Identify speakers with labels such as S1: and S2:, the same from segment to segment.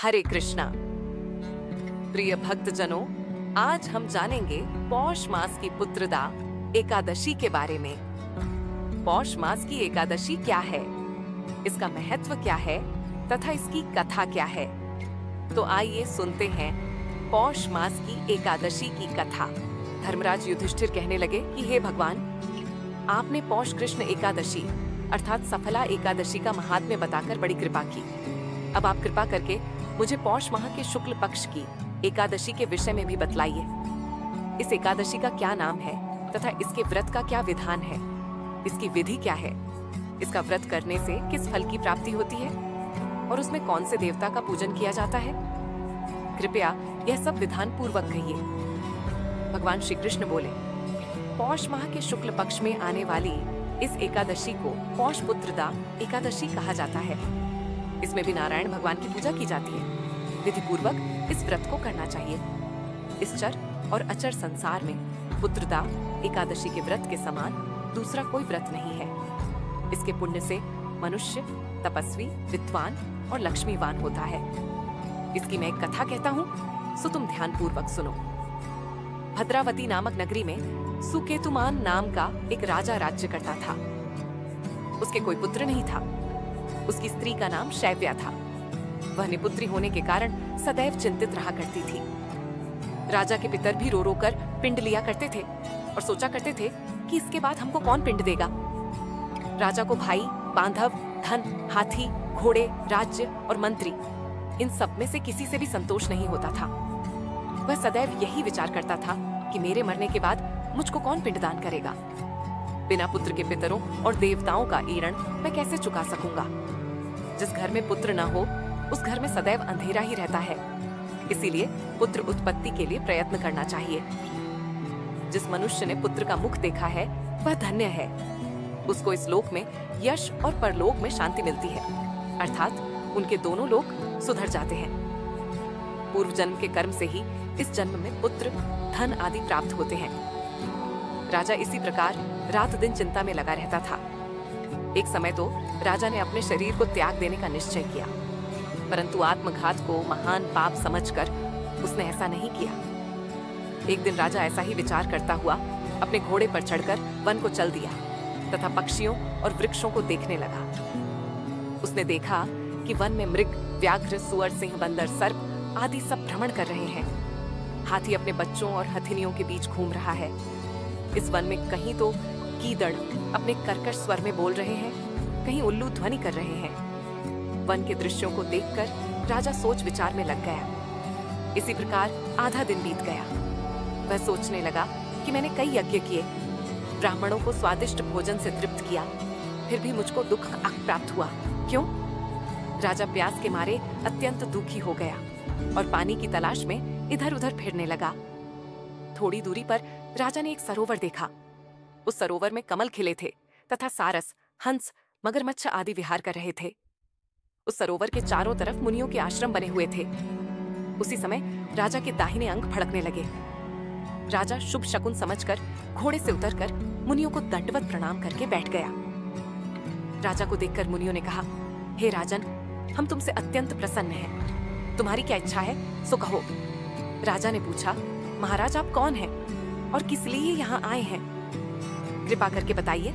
S1: हरे कृष्णा। प्रिय भक्तजनों, आज हम जानेंगे पौष मास की पुत्रदा एकादशी के बारे में। पौष मास की एकादशी क्या है, इसका महत्व क्या है तथा इसकी कथा क्या है। तो आइए सुनते हैं पौष मास की एकादशी की कथा। धर्मराज युधिष्ठिर कहने लगे कि हे भगवान, आपने पौष कृष्ण एकादशी अर्थात सफला एकादशी का महात्म्य बताकर बड़ी कृपा की। अब आप कृपा करके मुझे पौष माह के शुक्ल पक्ष की एकादशी के विषय में भी बतलाइए। इस एकादशी का क्या नाम है तथा इसके व्रत का क्या विधान है, इसकी विधि क्या है, इसका व्रत करने से किस फल की प्राप्ति होती है और उसमें कौन से देवता का पूजन किया जाता है। कृपया यह सब विधान पूर्वक कहिए। भगवान श्री कृष्ण बोले, पौष माह के शुक्ल पक्ष में आने वाली इस एकादशी को पौष पुत्रदा एकादशी कहा जाता है। इसमें भी नारायण भगवान की पूजा की जाती है। विधि पूर्वक इस व्रत को करना चाहिए। इस चर और अचर संसार में पुत्रदा एकादशी के व्रत के समान दूसरा कोई व्रत नहीं है। इसके पुण्य से मनुष्य तपस्वी, विद्वान और लक्ष्मीवान होता है। इसकी मैं एक कथा कहता हूँ, सो तुम ध्यान पूर्वक सुनो। भद्रावती नामक नगरी में सुकेतुमान नाम का एक राजा राज्य करता था। उसके कोई पुत्र नहीं था। उसकी स्त्री का नाम शैव्या था। वह निपुत्री होने के कारण सदैव चिंतित रहा करती थी। राजा के पितर भी रो रो कर पिंड लिया करते थे और सोचा करते थे कि इसके बाद हमको कौन पिंड देगा। राजा को भाई, बांधव, धन, हाथी, घोड़े, राज्य और मंत्री, इन सब में से किसी से भी संतोष नहीं होता था। वह सदैव यही विचार करता था कि मेरे मरने के बाद मुझको कौन पिंडदान करेगा। बिना पुत्र के पितरों और देवताओं का ईरण मैं कैसे चुका सकूंगा। जिस घर में पुत्र न हो उस घर में सदैव अंधेरा ही रहता है। इसीलिए पुत्र उत्पत्ति के लिए प्रयत्न करना चाहिए। जिस मनुष्य ने पुत्र का मुख देखा है वह धन्य है। उसको इस लोक में यश और परलोक में शांति मिलती है, अर्थात उनके दोनों लोक सुधर जाते हैं। पूर्व जन्म के कर्म से ही इस जन्म में पुत्र, धन आदि प्राप्त होते हैं। राजा इसी प्रकार रात दिन चिंता में लगा रहता था। एक समय तो राजा ने अपने शरीर को त्याग देने का निश्चय किया, परंतु आत्मघात को महान पाप समझकर उसने ऐसा नहीं किया। एक दिन राजा ऐसा ही विचार करता हुआ अपने घोड़े पर चढ़कर वन को चल दिया तथा पक्षियों और वृक्षों को देखने लगा। उसने देखा कि वन में मृग, व्याघ्र, सुअर, सिंह, बंदर, सर्प आदि सब भ्रमण कर रहे हैं। हाथी अपने बच्चों और हथिनियों के बीच घूम रहा है। इस वन में कहीं तो गीदड़ अपने कर्कश स्वर में बोल रहे हैं, कहीं उल्लू ध्वनि कर रहे हैं। वन के दृश्यों को देखकर राजा सोच विचार में लग गया। इसी प्रकार आधा दिन बीत गया। वह सोचने लगा कि मैंने कई यज्ञ किए, ब्राह्मणों को स्वादिष्ट भोजन से तृप्त किया, फिर भी मुझको दुख प्राप्त हुआ। क्यों? राजा प्यास के मारे अत्यंत दुखी हो गया और पानी की तलाश में इधर उधर फिरने लगा। थोड़ी दूरी पर राजा ने एक सरोवर देखा। उस सरोवर में कमल खिले थे तथा सारस, हंस, मगरमच्छ आदि विहार कर रहे थे। उस सरोवर के चारों तरफ मुनियों के आश्रम बने हुए थे। उसी समय राजा के दाहिने अंग फड़कने लगे। राजा शुभ शकुन समझकर घोड़े से उतरकर मुनियों को दंडवत प्रणाम करके बैठ गया। राजा को देखकर मुनियों ने कहा, हे राजन, हम तुमसे अत्यंत प्रसन्न हैं। तुम्हारी क्या इच्छा है सो कहो। राजा ने पूछा, महाराज आप कौन हैं और किस लिए यहाँ आए हैं, कृपा करके बताइए।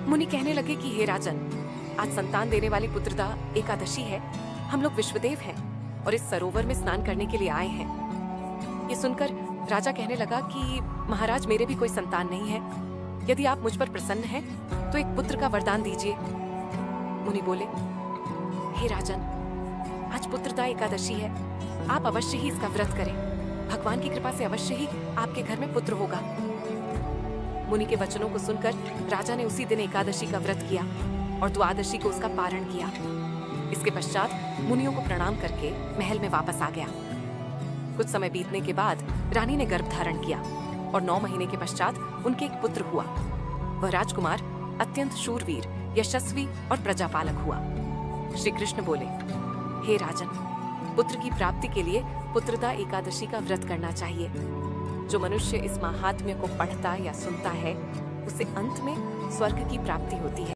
S1: मुनि कहने लगे कि हे राजन, आज संतान देने वाली पुत्रदा एकादशी है। हम लोग विश्वदेव हैं और इस सरोवर में स्नान करने के लिए आए हैं। ये सुनकर राजा कहने लगा कि महाराज, मेरे भी कोई संतान नहीं है। यदि आप मुझ पर प्रसन्न हैं तो एक पुत्र का वरदान दीजिए। मुनि बोले, हे राजन, आज पुत्रदा एकादशी है, आप अवश्य ही इसका व्रत करें। भगवान की कृपा से अवश्य ही आपके घर में पुत्र होगा। मुनि के वचनों को सुनकर राजा ने उसी दिन एकादशी का व्रत किया और द्वादशी को उसका पारण किया। इसके पश्चात मुनियों को प्रणाम करके महल में वापस आ गया। कुछ समय बीतने के बाद रानी ने गर्भ धारण किया और 9 महीने के पश्चात उनके एक पुत्र हुआ। वह राजकुमार अत्यंत शूरवीर, यशस्वी और प्रजापालक हुआ। श्री कृष्ण बोले, हे राजन, पुत्र की प्राप्ति के लिए पुत्रदा एकादशी का व्रत करना चाहिए। जो मनुष्य इस महात्म्य को पढ़ता या सुनता है उसे अंत में स्वर्ग की प्राप्ति होती है।